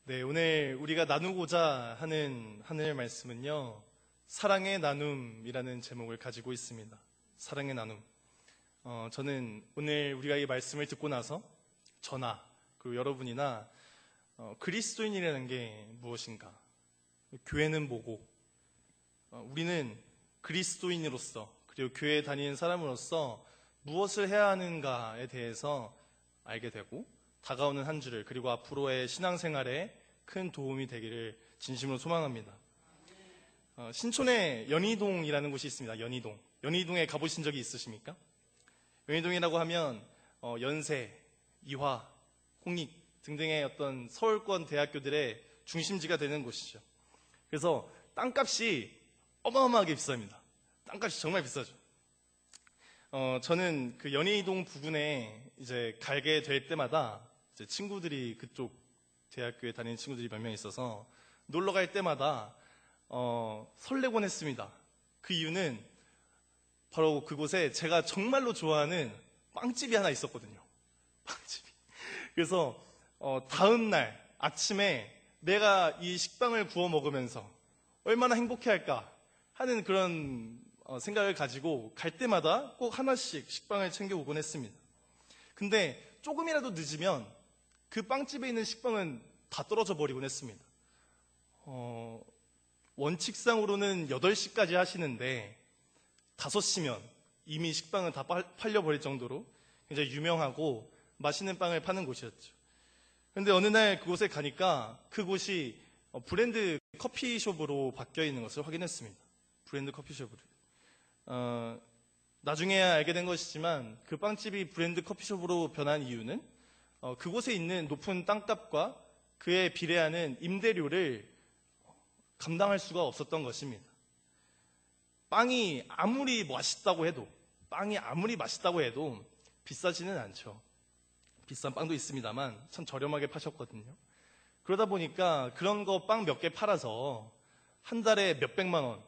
네, 오늘 우리가 나누고자 하는 하늘의 말씀은요, 사랑의 나눔이라는 제목을 가지고 있습니다. 사랑의 나눔. 저는 오늘 우리가 이 말씀을 듣고 나서 저나 그리고 여러분이나 그리스도인이라는 게 무엇인가, 교회는 뭐고, 우리는 그리스도인으로서 그리고 교회에 다니는 사람으로서 무엇을 해야 하는가에 대해서 알게 되고, 다가오는 한 주를 그리고 앞으로의 신앙생활에 큰 도움이 되기를 진심으로 소망합니다. 신촌에 연희동이라는 곳이 있습니다. 연희동. 연희동에 가보신 적이 있으십니까? 연희동이라고 하면 연세, 이화, 홍익 등등의 어떤 서울권 대학교들의 중심지가 되는 곳이죠. 그래서 땅값이 어마어마하게 비쌉니다. 땅값이 정말 비싸죠. 저는 그 연희동 부근에 이제 가게 될 때마다 이제 친구들이 그쪽 대학교에 다니는 친구들이 몇 명 있어서 놀러 갈 때마다 설레곤 했습니다. 그 이유는 바로 그곳에 제가 정말로 좋아하는 빵집이 하나 있었거든요. 빵집이. 그래서 다음 날 아침에 내가 이 식빵을 구워 먹으면서 얼마나 행복해할까 하는 그런 생각을 가지고 갈 때마다 꼭 하나씩 식빵을 챙겨오곤 했습니다. 근데 조금이라도 늦으면 그 빵집에 있는 식빵은 다 떨어져 버리곤 했습니다. 원칙상으로는 8시까지 하시는데 5시면 이미 식빵은 다 팔려버릴 정도로 굉장히 유명하고 맛있는 빵을 파는 곳이었죠. 그런데 어느 날 그곳에 가니까 그곳이 브랜드 커피숍으로 바뀌어 있는 것을 확인했습니다. 브랜드 커피숍으로. 나중에야 알게 된 것이지만 그 빵집이 브랜드 커피숍으로 변한 이유는 그곳에 있는 높은 땅값과 그에 비례하는 임대료를 감당할 수가 없었던 것입니다. 빵이 아무리 맛있다고 해도 비싸지는 않죠. 비싼 빵도 있습니다만 참 저렴하게 파셨거든요. 그러다 보니까 그런 거 빵 몇 개 팔아서 한 달에 몇백만 원,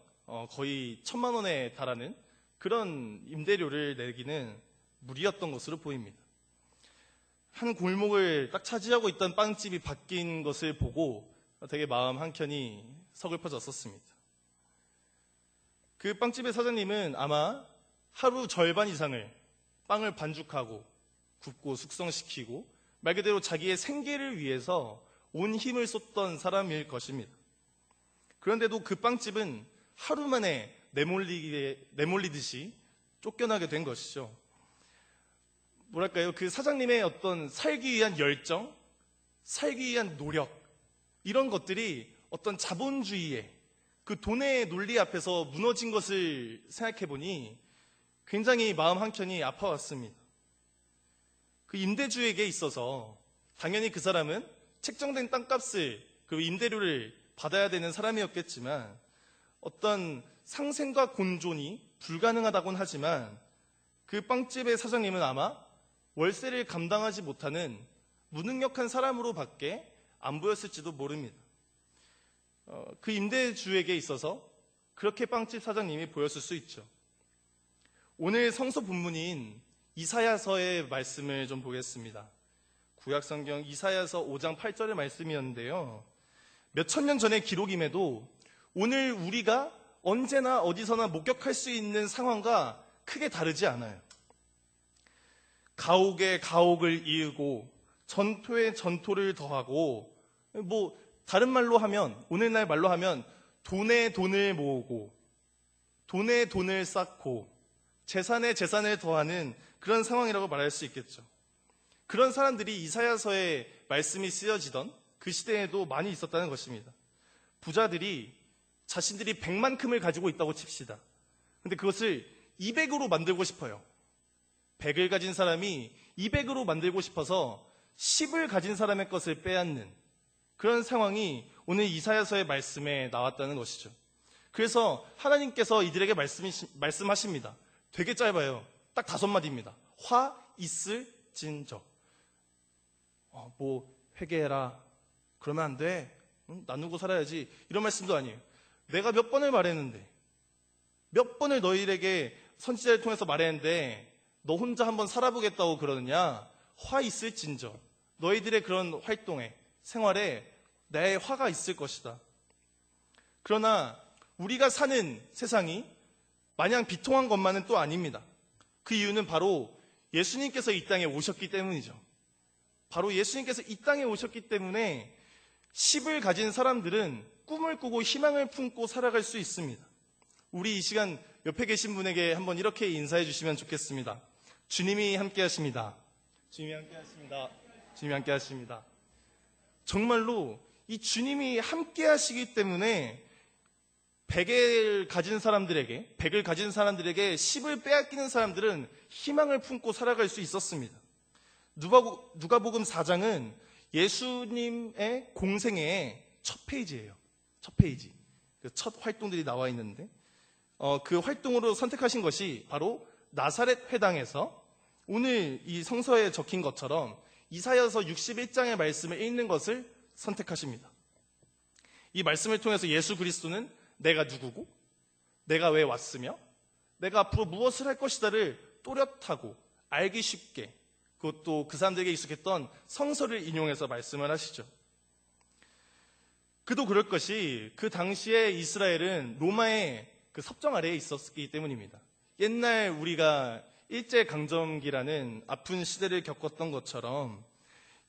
거의 1,000만 원에 달하는 그런 임대료를 내기는 무리였던 것으로 보입니다. 한 골목을 딱 차지하고 있던 빵집이 바뀐 것을 보고 되게 마음 한켠이 서글퍼졌었습니다. 그 빵집의 사장님은 아마 하루 절반 이상을 빵을 반죽하고 굽고 숙성시키고 말 그대로 자기의 생계를 위해서 온 힘을 쏟던 사람일 것입니다. 그런데도 그 빵집은 하루 만에 내몰리듯이 쫓겨나게 된 것이죠. 뭐랄까요? 그 사장님의 어떤 살기 위한 열정, 살기 위한 노력, 이런 것들이 어떤 자본주의의 그 돈의 논리 앞에서 무너진 것을 생각해 보니 굉장히 마음 한켠이 아파왔습니다. 그 임대주에게 있어서 당연히 그 사람은 책정된 땅값을, 그 임대료를 받아야 되는 사람이었겠지만 어떤 상생과 공존이 불가능하다곤 하지만 그 빵집의 사장님은 아마 월세를 감당하지 못하는 무능력한 사람으로 밖에 안 보였을지도 모릅니다. 그 임대주에게 있어서 그렇게 빵집 사장님이 보였을 수 있죠. 오늘 성서 본문인 이사야서의 말씀을 좀 보겠습니다. 구약성경 이사야서 5장 8절의 말씀이었는데요. 몇천 년 전의 기록임에도 오늘 우리가 언제나 어디서나 목격할 수 있는 상황과 크게 다르지 않아요. 가옥에 가옥을 이으고 전토에 전토를 더하고, 다른 말로 하면, 오늘날 말로 하면 돈에 돈을 모으고 돈에 돈을 쌓고 재산에 재산을 더하는 그런 상황이라고 말할 수 있겠죠. 그런 사람들이 이사야서에 말씀이 쓰여지던 그 시대에도 많이 있었다는 것입니다. 부자들이 자신들이 100만큼을 가지고 있다고 칩시다. 근데 그것을 200으로 만들고 싶어요. 100을 가진 사람이 200으로 만들고 싶어서 10을 가진 사람의 것을 빼앗는 그런 상황이 오늘 이사야서의 말씀에 나왔다는 것이죠. 그래서 하나님께서 이들에게 말씀하십니다. 되게 짧아요. 딱 5마디입니다. 화 있을진저. 회개해라. 그러면 안 돼. 나누고 살아야지. 이런 말씀도 아니에요. 내가 몇 번을 말했는데, 몇 번을 너희에게 선지자를 통해서 말했는데 너 혼자 한번 살아보겠다고 그러느냐? 화 있을진저. 너희들의 그런 활동에, 생활에 내 화가 있을 것이다. 그러나 우리가 사는 세상이 마냥 비통한 것만은 또 아닙니다. 그 이유는 바로 예수님께서 이 땅에 오셨기 때문이죠. 바로 예수님께서 이 땅에 오셨기 때문에 10을 가진 사람들은 꿈을 꾸고 희망을 품고 살아갈 수 있습니다. 우리 이 시간 옆에 계신 분에게 한번 이렇게 인사해 주시면 좋겠습니다. 주님이 함께 하십니다. 주님이 함께 하십니다. 주님이 함께 하십니다. 정말로 이 주님이 함께 하시기 때문에 100을 가진 사람들에게 10을 빼앗기는 사람들은 희망을 품고 살아갈 수 있었습니다. 누가복음 4장은 예수님의 공생애의 첫 페이지예요. 첫 페이지. 그 첫 활동들이 나와 있는데 그 활동으로 선택하신 것이 바로 나사렛 회당에서 오늘 이 성서에 적힌 것처럼 이사야서 61장의 말씀을 읽는 것을 선택하십니다. 이 말씀을 통해서 예수 그리스도는 내가 누구고 내가 왜 왔으며 내가 앞으로 무엇을 할 것이다를 또렷하고 알기 쉽게, 그것도 그 사람들에게 익숙했던 성서를 인용해서 말씀을 하시죠. 그도 그럴 것이 그 당시에 이스라엘은 로마의 그 섭정 아래에 있었기 때문입니다. 옛날 우리가 일제강점기라는 아픈 시대를 겪었던 것처럼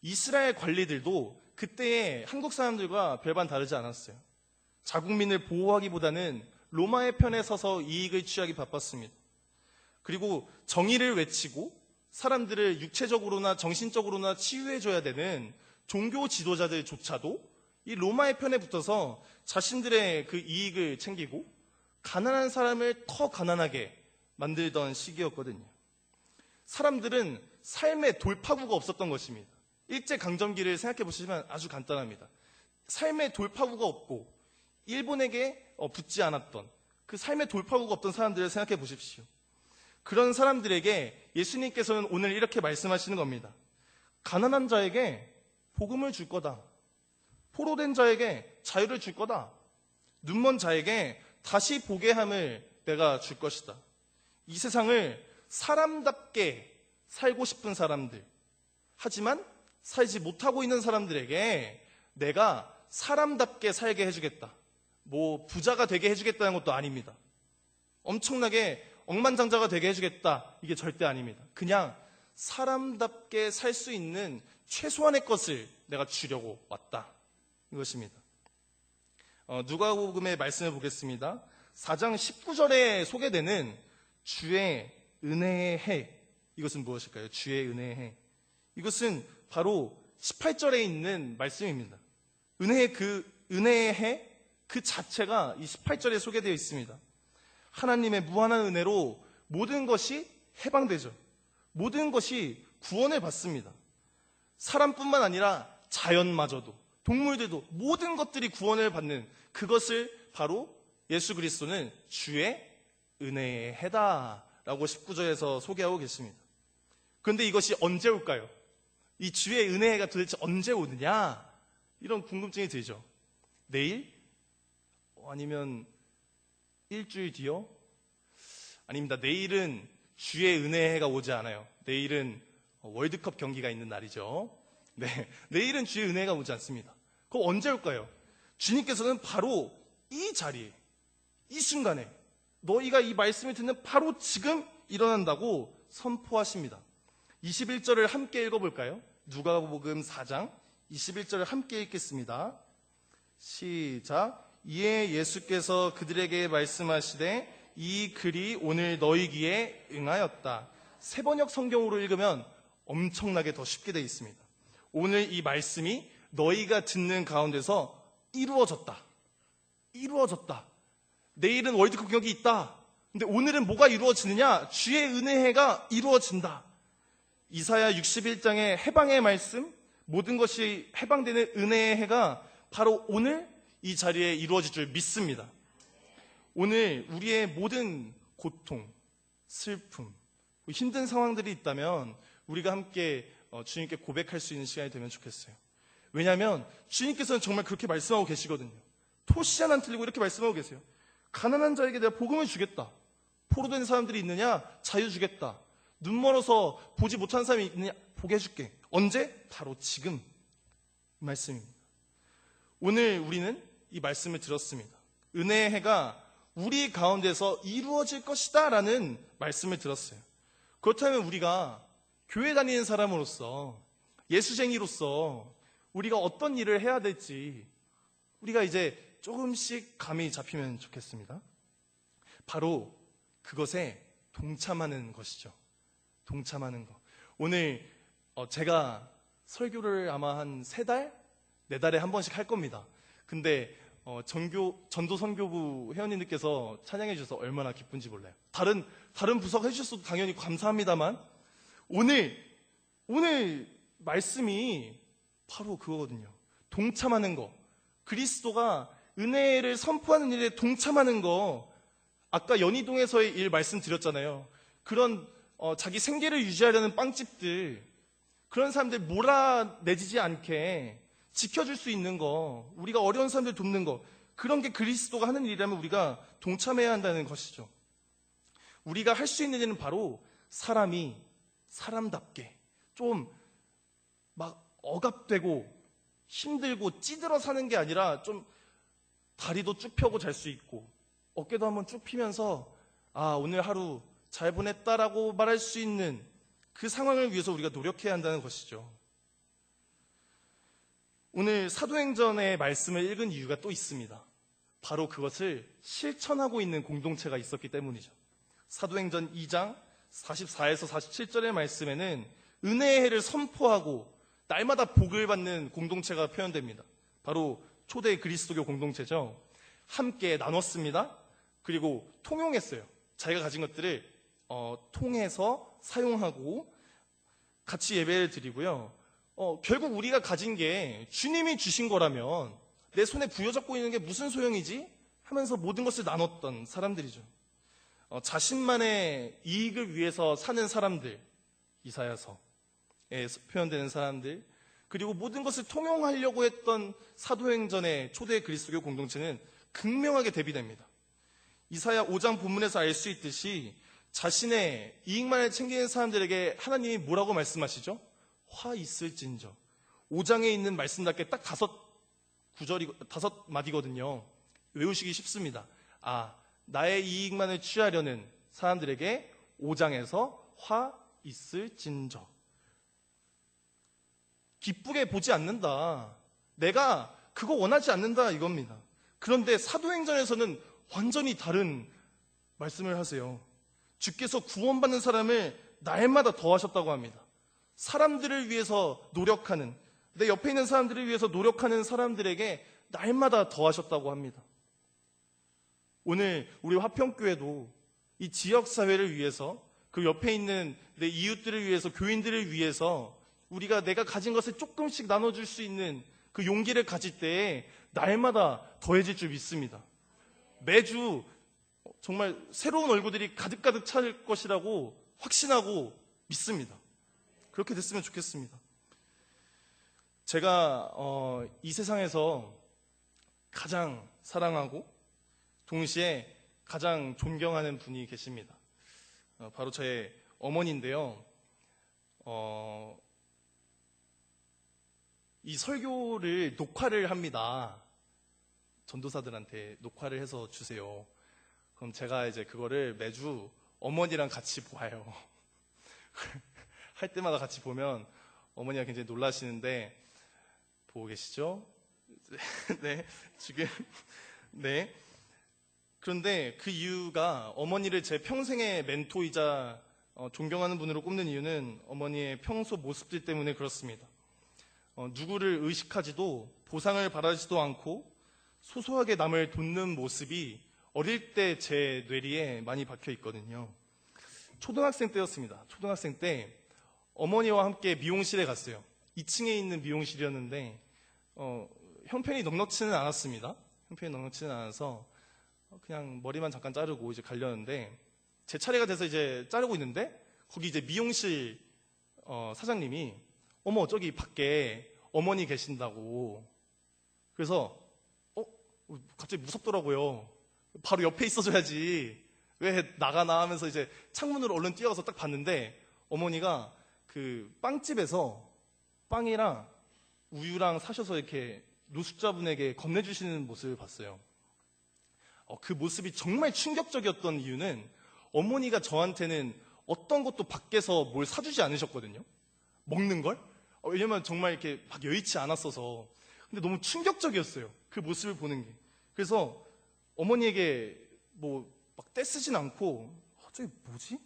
이스라엘 관리들도 그때의 한국 사람들과 별반 다르지 않았어요. 자국민을 보호하기보다는 로마의 편에 서서 이익을 취하기 바빴습니다. 그리고 정의를 외치고 사람들을 육체적으로나 정신적으로나 치유해줘야 되는 종교 지도자들조차도 이 로마의 편에 붙어서 자신들의 그 이익을 챙기고 가난한 사람을 더 가난하게 만들던 시기였거든요. 사람들은 삶의 돌파구가 없었던 것입니다. 일제강점기를 생각해 보시면 아주 간단합니다. 삶의 돌파구가 없고 일본에게 붙지 않았던 그 삶의 돌파구가 없던 사람들을 생각해 보십시오. 그런 사람들에게 예수님께서는 오늘 이렇게 말씀하시는 겁니다. 가난한 자에게 복음을 줄 거다. 포로된 자에게 자유를 줄 거다. 눈먼 자에게 다시 보게 함을 내가 줄 것이다. 이 세상을 사람답게 살고 싶은 사람들, 하지만 살지 못하고 있는 사람들에게 내가 사람답게 살게 해주겠다. 뭐 부자가 되게 해주겠다는 것도 아닙니다. 엄청나게 억만장자가 되게 해주겠다. 이게 절대 아닙니다. 그냥 사람답게 살 수 있는 최소한의 것을 내가 주려고 왔다. 이것입니다. 누가복음의 말씀을 보겠습니다. 4장 19절에 소개되는 주의 은혜의 해. 이것은 무엇일까요? 주의 은혜의 해. 이것은 바로 18절에 있는 말씀입니다. 은혜의 해 그 자체가 이 18절에 소개되어 있습니다. 하나님의 무한한 은혜로 모든 것이 해방되죠. 모든 것이 구원을 받습니다. 사람뿐만 아니라 자연마저도, 동물들도 모든 것들이 구원을 받는 그것을 바로 예수 그리스도는 주의 은혜의 해다라고 19절에서 소개하고 계십니다. 그런데 이것이 언제 올까요? 이 주의 은혜가 도대체 언제 오느냐? 이런 궁금증이 들죠. 내일? 아니면 일주일 뒤요? 아닙니다. 내일은 주의 은혜가 오지 않아요. 내일은 월드컵 경기가 있는 날이죠. 네, 내일은 주의 은혜가 오지 않습니다. 그럼 언제 올까요? 주님께서는 바로 이 자리에, 이 순간에 너희가 이 말씀을 듣는 바로 지금 일어난다고 선포하십니다. 21절을 함께 읽어볼까요? 누가복음 4장 21절을 함께 읽겠습니다. 시작. 이에 예수께서 그들에게 말씀하시되 이 글이 오늘 너희 귀에 응하였다. 세번역 성경으로 읽으면 엄청나게 더 쉽게 되어 있습니다. 오늘 이 말씀이 너희가 듣는 가운데서 이루어졌다. 이루어졌다. 내일은 월드컵 경기 있다. 근데 오늘은 뭐가 이루어지느냐? 주의 은혜가 이루어진다. 이사야 61장의 해방의 말씀, 모든 것이 해방되는 은혜의 해가 바로 오늘 이 자리에 이루어질 줄 믿습니다. 오늘 우리의 모든 고통, 슬픔, 힘든 상황들이 있다면 우리가 함께 주님께 고백할 수 있는 시간이 되면 좋겠어요. 왜냐하면 주님께서는 정말 그렇게 말씀하고 계시거든요. 토시 하나 안 틀리고 이렇게 말씀하고 계세요. 가난한 자에게 내가 복음을 주겠다. 포로된 사람들이 있느냐? 자유 주겠다. 눈 멀어서 보지 못한 사람이 있느냐? 보게 해줄게. 언제? 바로 지금. 이 말씀입니다. 오늘 우리는 이 말씀을 들었습니다. 은혜의 해가 우리 가운데서 이루어질 것이다 라는 말씀을 들었어요. 그렇다면 우리가 교회 다니는 사람으로서, 예수쟁이로서 우리가 어떤 일을 해야 될지 우리가 이제 조금씩 감이 잡히면 좋겠습니다. 바로 그것에 동참하는 것이죠. 동참하는 것. 오늘 제가 설교를 아마 한 3달? 4달에 한 번씩 할 겁니다. 근데 전도 선교부 회원님들께서 찬양해 주셔서 얼마나 기쁜지 몰라요. 다른 부서가 해주셔도 당연히 감사합니다만 오늘 말씀이 바로 그거거든요. 동참하는 거. 그리스도가 은혜를 선포하는 일에 동참하는 거. 아까 연희동에서의 일 말씀드렸잖아요. 그런 자기 생계를 유지하려는 빵집들, 그런 사람들 몰아내지지 않게 지켜줄 수 있는 거, 우리가 어려운 사람들 돕는 거, 그런 게 그리스도가 하는 일이라면 우리가 동참해야 한다는 것이죠. 우리가 할 수 있는 일은 바로 사람이 사람답게 좀 막 억압되고 힘들고 찌들어 사는 게 아니라 좀 다리도 쭉 펴고 잘 수 있고 어깨도 한번 쭉 피면서 오늘 하루 잘 보냈다라고 말할 수 있는 그 상황을 위해서 우리가 노력해야 한다는 것이죠. 오늘 사도행전의 말씀을 읽은 이유가 또 있습니다. 바로 그것을 실천하고 있는 공동체가 있었기 때문이죠. 사도행전 2장 44에서 47절의 말씀에는 은혜의 해를 선포하고 날마다 복을 받는 공동체가 표현됩니다. 바로 초대 그리스도교 공동체죠. 함께 나눴습니다. 그리고 통용했어요. 자기가 가진 것들을 통해서 사용하고 같이 예배를 드리고요. 결국 우리가 가진 게 주님이 주신 거라면 내 손에 부여잡고 있는 게 무슨 소용이지? 하면서 모든 것을 나눴던 사람들이죠. 자신만의 이익을 위해서 사는 사람들, 이사야서에 표현되는 사람들, 그리고 모든 것을 통용하려고 했던 사도행전의 초대 그리스도교 공동체는 극명하게 대비됩니다. 이사야 5장 본문에서 알 수 있듯이 자신의 이익만을 챙기는 사람들에게 하나님이 뭐라고 말씀하시죠? 화 있을진저. 5장에 있는 말씀답게 딱 5마디거든요. 외우시기 쉽습니다. 나의 이익만을 취하려는 사람들에게 5장에서 화 있을진저. 기쁘게 보지 않는다. 내가 그거 원하지 않는다 이겁니다. 그런데 사도행전에서는 완전히 다른 말씀을 하세요. 주께서 구원받는 사람을 날마다 더하셨다고 합니다. 사람들을 위해서 노력하는, 내 옆에 있는 사람들을 위해서 노력하는 사람들에게 날마다 더하셨다고 합니다. 오늘 우리 화평교회도 이 지역사회를 위해서, 그 옆에 있는 내 이웃들을 위해서, 교인들을 위해서 우리가 내가 가진 것을 조금씩 나눠줄 수 있는 그 용기를 가질 때에 날마다 더해질 줄 믿습니다. 매주 정말 새로운 얼굴들이 가득가득 찰 것이라고 확신하고 믿습니다. 그렇게 됐으면 좋겠습니다. 제가 이 세상에서 가장 사랑하고 동시에 가장 존경하는 분이 계십니다. 바로 저의 어머니인데요. 이 설교를 녹화를 합니다. 전도사들한테 녹화를 해서 주세요. 그럼 제가 이제 그거를 매주 어머니랑 같이 봐요. 할 때마다 같이 보면 어머니가 굉장히 놀라시는데, 보고 계시죠? 네, 지금. 네. 그런데 그 이유가 어머니를 제 평생의 멘토이자 존경하는 분으로 꼽는 이유는 어머니의 평소 모습들 때문에 그렇습니다. 누구를 의식하지도 보상을 바라지도 않고 소소하게 남을 돕는 모습이 어릴 때 제 뇌리에 많이 박혀 있거든요. 초등학생 때였습니다. 초등학생 때 어머니와 함께 미용실에 갔어요. 2층에 있는 미용실이었는데 형편이 넉넉치는 않았습니다. 형편이 넉넉치는 않아서 그냥 머리만 잠깐 자르고 이제 가려는데, 제 차례가 돼서 이제 자르고 있는데 거기 이제 미용실 사장님이 어머 저기 밖에 어머니 계신다고. 그래서 갑자기 무섭더라고요. 바로 옆에 있어줘야지 왜 나가나 하면서 이제 창문으로 얼른 뛰어가서 딱 봤는데 어머니가 그 빵집에서 빵이랑 우유랑 사셔서 이렇게 노숙자분에게 건네주시는 모습을 봤어요. 그 모습이 정말 충격적이었던 이유는 어머니가 저한테는 어떤 것도 밖에서 뭘 사주지 않으셨거든요. 먹는 걸. 왜냐면 정말 이렇게 막 여의치 않았어서. 근데 너무 충격적이었어요. 그 모습을 보는 게. 그래서 어머니에게 뭐 막 떼쓰진 않고 저게 뭐지?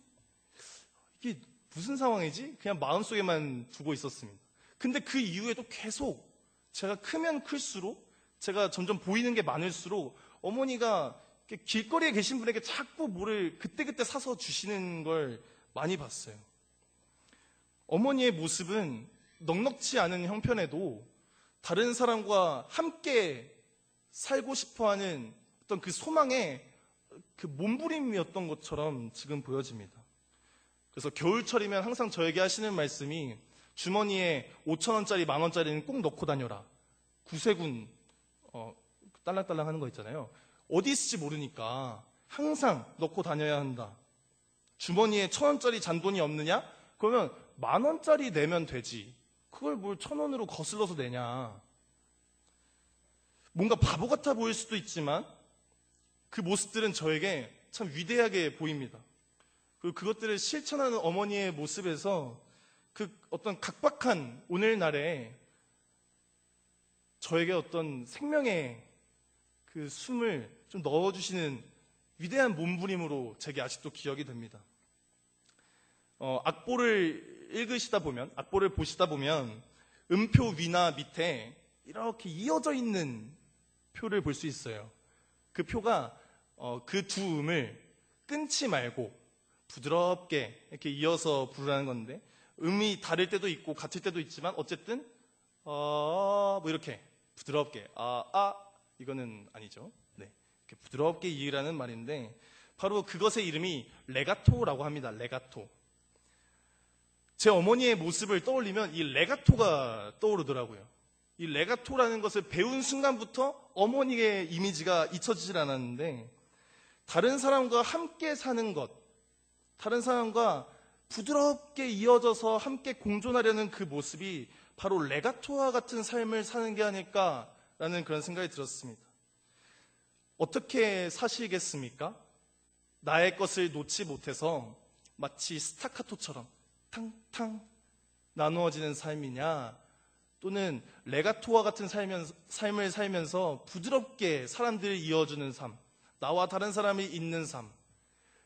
이게 무슨 상황이지? 그냥 마음속에만 두고 있었습니다. 근데 그 이후에도 계속 제가 크면 클수록 제가 점점 보이는 게 많을수록 어머니가 길거리에 계신 분에게 자꾸 뭐를 그때그때 사서 주시는 걸 많이 봤어요. 어머니의 모습은 넉넉지 않은 형편에도 다른 사람과 함께 살고 싶어하는 어떤 그 소망의 그 몸부림이었던 것처럼 지금 보여집니다. 그래서 겨울철이면 항상 저에게 하시는 말씀이 주머니에 5,000원짜리, 만원짜리는 꼭 넣고 다녀라. 구세군 딸랑딸랑 하는 거 있잖아요. 어디 있을지 모르니까 항상 넣고 다녀야 한다. 주머니에 1,000원짜리 잔돈이 없느냐? 그러면 10,000원짜리 내면 되지. 그걸 뭘 1,000원으로 거슬러서 내냐. 뭔가 바보 같아 보일 수도 있지만 그 모습들은 저에게 참 위대하게 보입니다. 그리고 그것들을 실천하는 어머니의 모습에서 그 어떤 각박한 오늘날에 저에게 어떤 생명의 그 숨을 좀 넣어주시는 위대한 몸부림으로 제게 아직도 기억이 됩니다. 악보를 읽으시다 보면, 악보를 보시다 보면 음표 위나 밑에 이렇게 이어져 있는 표를 볼 수 있어요. 그 표가 그 두 음을 끊지 말고 부드럽게 이렇게 이어서 부르라는 건데, 음이 다를 때도 있고 같을 때도 있지만 어쨌든 뭐 이렇게 부드럽게 이거는 아니죠. 네, 이렇게 부드럽게 이으라는 말인데 바로 그것의 이름이 레가토라고 합니다. 레가토. 제 어머니의 모습을 떠올리면 이 레가토가 떠오르더라고요. 이 레가토라는 것을 배운 순간부터 어머니의 이미지가 잊혀지질 않았는데, 다른 사람과 함께 사는 것, 다른 사람과 부드럽게 이어져서 함께 공존하려는 그 모습이 바로 레가토와 같은 삶을 사는 게 아닐까라는 그런 생각이 들었습니다. 어떻게 사시겠습니까? 나의 것을 놓지 못해서 마치 스타카토처럼 탕탕 나누어지는 삶이냐, 또는 레가토와 같은 삶을 살면서 부드럽게 사람들을 이어주는 삶, 나와 다른 사람이 있는 삶,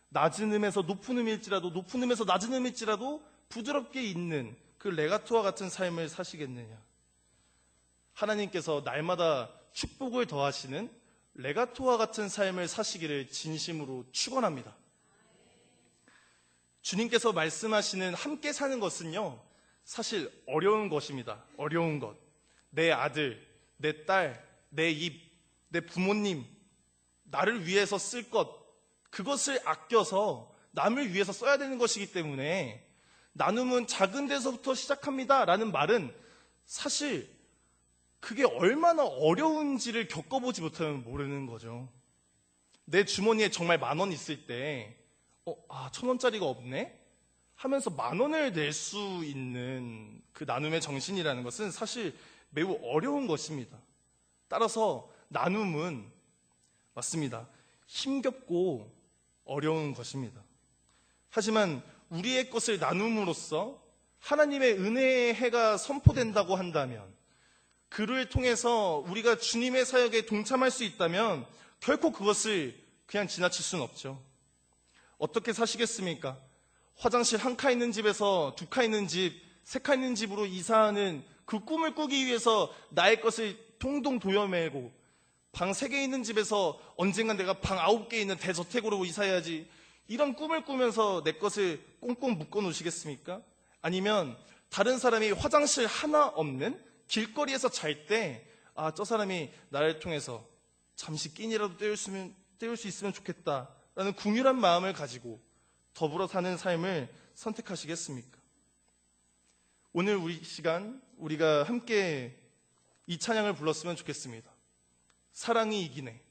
낮은 음에서 높은 음일지라도, 높은 음에서 낮은 음일지라도 부드럽게 있는 그 레가토와 같은 삶을 사시겠느냐. 하나님께서 날마다 축복을 더하시는 레가토와 같은 삶을 사시기를 진심으로 축원합니다. 주님께서 말씀하시는 함께 사는 것은요, 사실 어려운 것입니다. 어려운 것. 내 아들, 내 딸, 내 입, 내 부모님, 나를 위해서 쓸 것, 그것을 아껴서 남을 위해서 써야 되는 것이기 때문에 나눔은 작은 데서부터 시작합니다 라는 말은 사실 그게 얼마나 어려운지를 겪어보지 못하면 모르는 거죠. 내 주머니에 정말 10,000원 있을 때 1,000원짜리가 없네? 하면서 10,000원을 낼 수 있는 그 나눔의 정신이라는 것은 사실 매우 어려운 것입니다. 따라서 나눔은 맞습니다. 힘겹고 어려운 것입니다. 하지만 우리의 것을 나눔으로써 하나님의 은혜의 해가 선포된다고 한다면, 그를 통해서 우리가 주님의 사역에 동참할 수 있다면 결코 그것을 그냥 지나칠 수는 없죠. 어떻게 사시겠습니까? 화장실 한 칸 있는 집에서 2칸 있는 집, 3칸 있는 집으로 이사하는 그 꿈을 꾸기 위해서 나의 것을 동동 도려매고, 방 3개 있는 집에서 언젠간 내가 방 9개 있는 대저택으로 이사해야지, 이런 꿈을 꾸면서 내 것을 꽁꽁 묶어 놓으시겠습니까? 아니면 다른 사람이 화장실 하나 없는 길거리에서 잘 때 저 사람이 나를 통해서 잠시 끼니라도 때울 수 있으면 좋겠다라는 궁휼한 마음을 가지고 더불어 사는 삶을 선택하시겠습니까? 오늘 우리 시간 우리가 함께 이 찬양을 불렀으면 좋겠습니다. 사랑이 이기네.